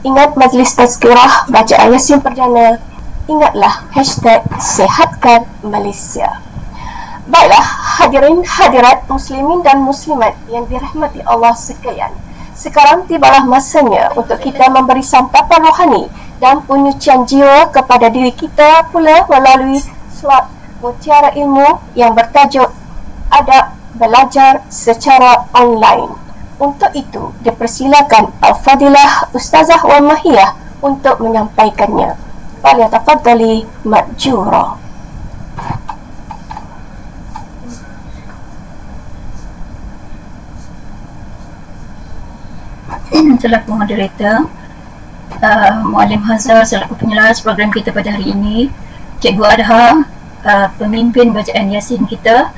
Ingat majlis tazkirah bacaan Yasin perdana. Ingatlah #sehatkan Malaysia. Baiklah, hadirin hadirat muslimin dan muslimat yang dirahmati Allah sekalian. Sekarang tibalah masanya untuk kita memberi santapan rohani dan penyucian jiwa kepada diri kita pula melalui slot Mutiara Ilmu yang bertajuk Adab Belajar Secara Online. Untuk itu, dipersilakan Al-Fadilah Ustazah Wan Mahiyah untuk menyampaikannya. Falyatafaddali ma'jura. Selaku moderator, Muallim Hazar selaku penjelas program kita pada hari ini, Cikgu Adha, pemimpin bacaan Yasin kita,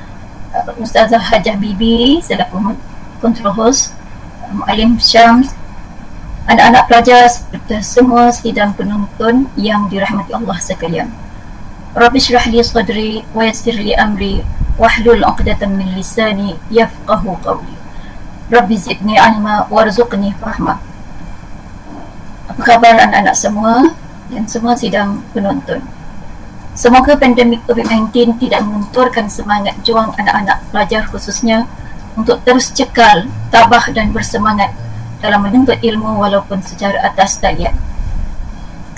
Ustazah Hajah Bibi selaku control host, Muallim Syams, anak-anak pelajar serta semua sidang penonton yang dirahmati Allah sekalian. Rabbi syrah li sadri wa yassir li amri wahlul 'uqdatam min lisani yafqahu qawli. Rabbi zidni ilma warzuqni fahma. Apa khabar anak-anak semua dan semua sidang penonton? Semoga pandemik COVID-19 tidak mengenturkan semangat juang anak-anak pelajar khususnya untuk terus cekal, tabah dan bersemangat dalam menuntut ilmu walaupun secara atas talian.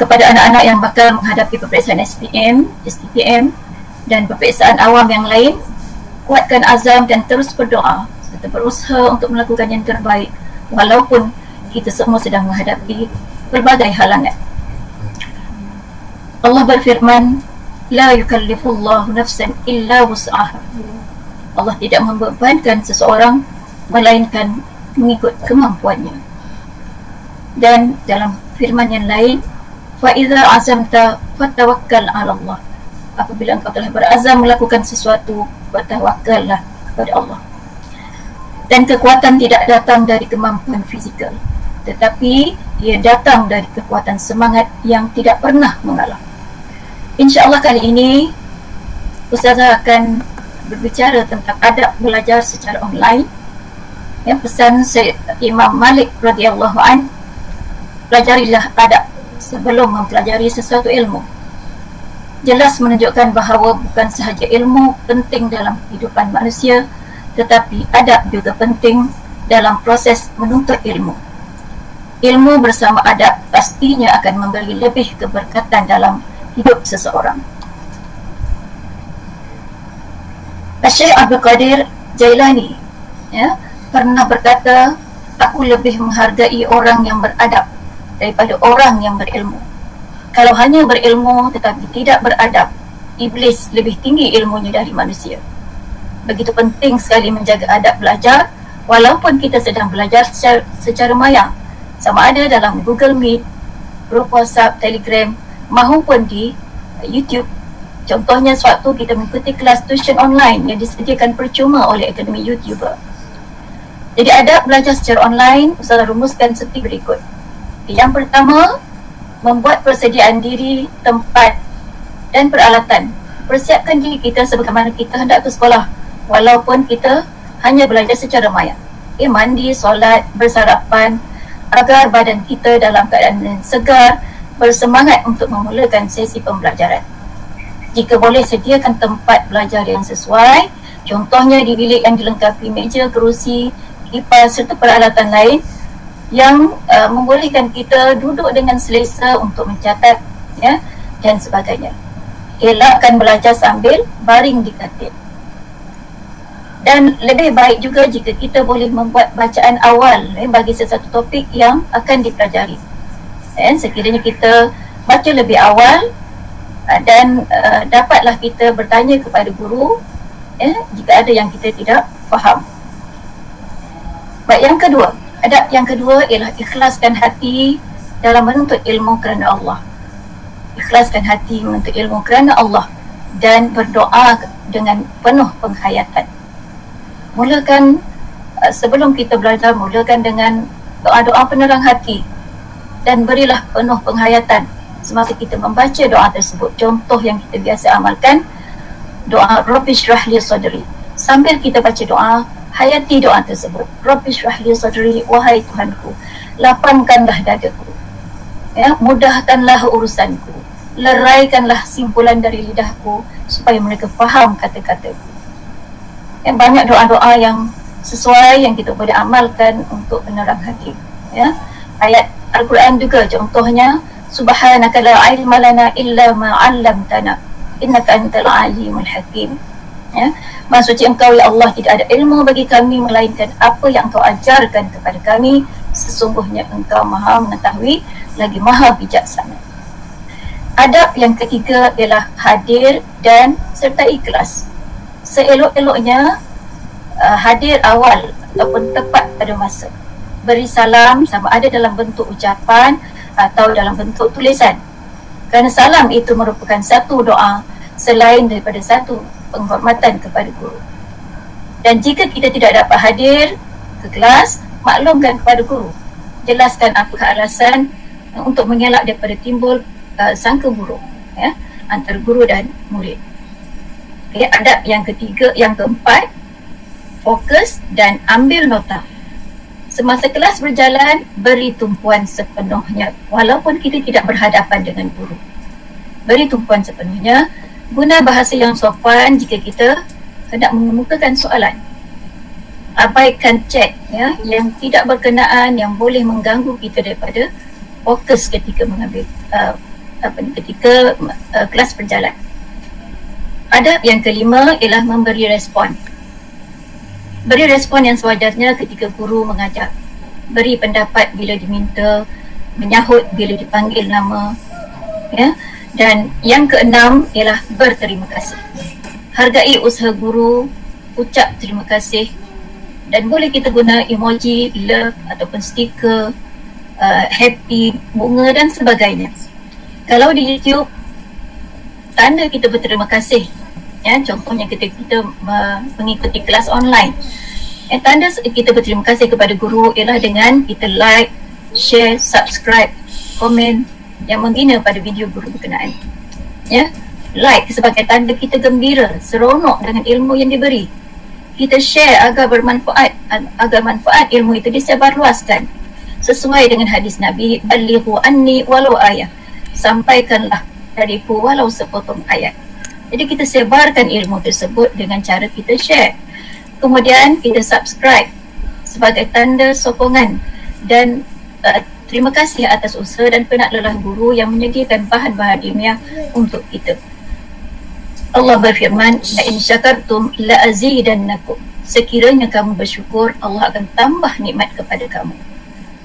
Kepada anak-anak yang bakal menghadapi peperiksaan SPM dan peperiksaan awam yang lain, kuatkan azam dan terus berdoa serta berusaha untuk melakukan yang terbaik walaupun kita semua sedang menghadapi berbagai halangan. Allah berfirman, la yukallifullahu nafsan illa wus'aha. Allah tidak membebankan seseorang melainkan mengikut kemampuannya. Dan dalam firman yang lain, fa idza azamta fatawakkal 'ala Allah. Apabila engkau telah berazam melakukan sesuatu, bertawakkallah kepada Allah. Dan kekuatan tidak datang dari kemampuan fizikal, tetapi ia datang dari kekuatan semangat yang tidak pernah mengalah. InsyaAllah kali ini Ustazah akan berbicara tentang adab belajar secara online. Yang pesan Imam Malik radhiyallahu an, pelajarilah adab sebelum mempelajari sesuatu ilmu. Jelas menunjukkan bahawa bukan sahaja ilmu penting dalam kehidupan manusia, tetapi adab juga penting dalam proses menuntut ilmu. Ilmu bersama adab pastinya akan memberi lebih keberkatan dalam hidup seseorang. Syekh Abdul Qadir Jailani pernah berkata, aku lebih menghargai orang yang beradab daripada orang yang berilmu. Kalau hanya berilmu tetapi tidak beradab, iblis lebih tinggi ilmunya dari manusia. Begitu penting sekali menjaga adab belajar walaupun kita sedang belajar secara maya, sama ada dalam Google Meet, grup WhatsApp, Telegram maupun di YouTube. Contohnya sewaktu kita mengikuti kelas tuition online yang disediakan percuma oleh Akademi YouTuber. Jadi adab belajar secara online, Ustazah rumuskan seperti berikut. Yang pertama, membuat persediaan diri, tempat dan peralatan. Persiapkan diri kita sebagaimana kita hendak ke sekolah walaupun kita hanya belajar secara maya. Mandi, solat, bersarapan agar badan kita dalam keadaan segar, bersemangat untuk memulakan sesi pembelajaran. Jika boleh, sediakan tempat belajar yang sesuai, contohnya di bilik yang dilengkapi meja, kerusi, kipas serta peralatan lain yang membolehkan kita duduk dengan selesa untuk mencatat dan sebagainya. Elakkan belajar sambil baring di katil. Dan lebih baik juga jika kita boleh membuat bacaan awal bagi sesuatu topik yang akan dipelajari. Sekiranya kita baca lebih awal dan dapatlah kita bertanya kepada guru jika ada yang kita tidak faham. Baik, yang kedua, adab yang kedua ialah ikhlaskan hati dalam menuntut ilmu kerana Allah. Ikhlaskan hati menuntut ilmu kerana Allah dan berdoa dengan penuh penghayatan. Mulakan sebelum kita belajar, mulakan dengan doa-doa penerang hati dan berilah penuh penghayatan semasa kita membaca doa tersebut. Contoh yang kita biasa amalkan, doa Rabbi syrah li sadri. Sambil kita baca doa, hayati doa tersebut. Rabbi syrah li sadri, wahai Tuhanku, lapangkanlah dadaku. Ya, mudahkanlah urusanku, leraikanlah simpulan dari lidahku supaya mereka faham kata-kataku. Ya, banyak doa-doa yang sesuai yang kita boleh amalkan untuk penerang hati. Ya, ayat Al-Quran juga contohnya, subhanaka la ilma lana illa ma 'allamtana innaka antal alimul hakim. Ya, Maha suci Engkau ya Allah, tidak ada ilmu bagi kami melainkan apa yang Engkau ajarkan kepada kami, sesungguhnya Engkau Maha mengetahui lagi Maha bijaksana. Adab yang ketiga ialah hadir dan serta ikhlas. Seelok-eloknya hadir awal ataupun tepat pada masa. Beri salam sama ada dalam bentuk ucapan atau dalam bentuk tulisan. Kerana salam itu merupakan satu doa selain daripada satu penghormatan kepada guru. Dan jika kita tidak dapat hadir ke kelas, maklumkan kepada guru. Jelaskan apakah alasan untuk mengelak daripada timbul sangka buruk ya, antara guru dan murid. Okay, adab yang ketiga, yang keempat, fokus dan ambil nota. Semasa kelas berjalan, beri tumpuan sepenuhnya walaupun kita tidak berhadapan dengan guru. Beri tumpuan sepenuhnya. Guna bahasa yang sopan jika kita hendak mengemukakan soalan. Abaikan chat ya, yang tidak berkenaan, yang boleh mengganggu kita daripada fokus ketika mengambil ketika kelas berjalan. Adab yang kelima ialah memberi respon. Beri respon yang sewajarnya ketika guru mengajar. Beri pendapat bila diminta, menyahut bila dipanggil nama. Ya. Dan yang keenam ialah berterima kasih. Hargai usaha guru, ucap terima kasih. Dan boleh kita guna emoji, love ataupun stiker, happy, bunga dan sebagainya. Kalau di YouTube, tanda kita berterima kasih. Ya, contohnya ketika kita mengikuti kelas online. Tanda kita berterima kasih kepada guru ialah dengan kita like, share, subscribe, komen yang menghina pada video guru berkenaan. Ya, like sebagai tanda kita gembira, seronok dengan ilmu yang diberi. Kita share agar bermanfaat, agar manfaat ilmu itu disebarluaskan. Sesuai dengan hadis Nabi, balighu anni walau ayah. Sampaikanlah dariku walau sepotong ayat. Jadi kita sebarkan ilmu tersebut dengan cara kita share. Kemudian kita subscribe sebagai tanda sokongan dan terima kasih atas usaha dan penat lelah guru yang menyediakan bahan-bahan ilmiah untuk kita. Allah berfirman, la in syakartum la azidannakum. Sekiranya kamu bersyukur, Allah akan tambah nikmat kepada kamu.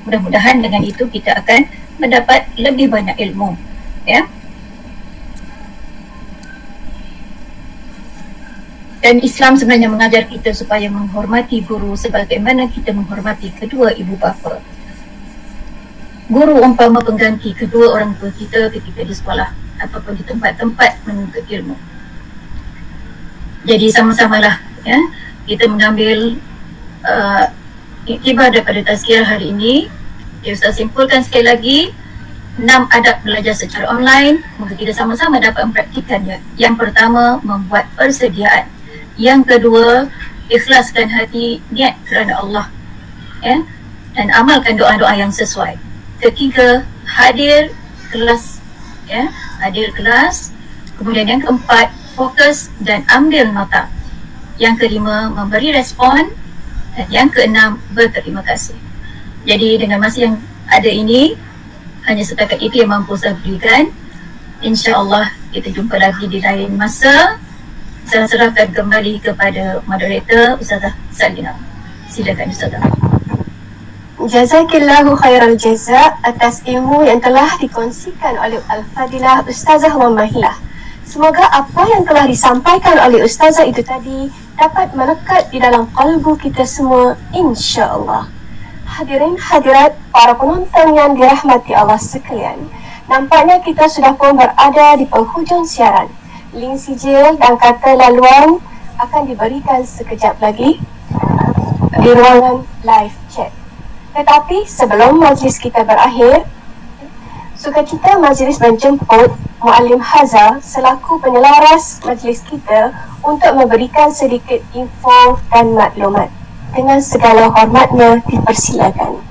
Mudah-mudahan dengan itu kita akan mendapat lebih banyak ilmu. Ya. Dan Islam sebenarnya mengajar kita supaya menghormati guru sebagaimana kita menghormati kedua ibu bapa. Guru umpama pengganti kedua orang tua kita ketika di sekolah ataupun di tempat-tempat menuntut ilmu. Jadi sama-samalah ya, kita mengambil iktibar daripada tazkirah hari ini. Ustaz simpulkan sekali lagi 6 adab belajar secara online. Maka kita sama-sama dapat mempraktikannya. Yang pertama, membuat persediaan. Yang kedua, ikhlaskan hati, niat kerana Allah ya, dan amalkan doa-doa yang sesuai. Ketiga, hadir kelas ya, hadir kelas. Kemudian yang keempat, fokus dan ambil nota. Yang kelima, memberi respon. Dan yang keenam, berterima kasih. Jadi dengan masa yang ada ini, hanya setakat itu yang mampu saya berikan. InsyaAllah kita jumpa lagi di lain masa. Saya serahkan kembali kepada moderator Ustazah Salina. Silakan Ustazah. Jazakillahu khairal jaza atas ilmu yang telah dikongsikan oleh Al-Fadilah Ustazah Mahiyah. Semoga apa yang telah disampaikan oleh Ustazah itu tadi dapat melekat di dalam kalbu kita semua, insya-Allah. Hadirin hadirat para penonton yang dirahmati Allah sekalian, nampaknya kita sudah pun berada di penghujung siaran. Link sijil dan kata laluan akan diberikan sekejap lagi di ruangan live chat. Tetapi sebelum majlis kita berakhir, sukacita majlis menjemput Muallim Haza selaku penyelaras majlis kita untuk memberikan sedikit info dan maklumat. Dengan segala hormatnya dipersilakan.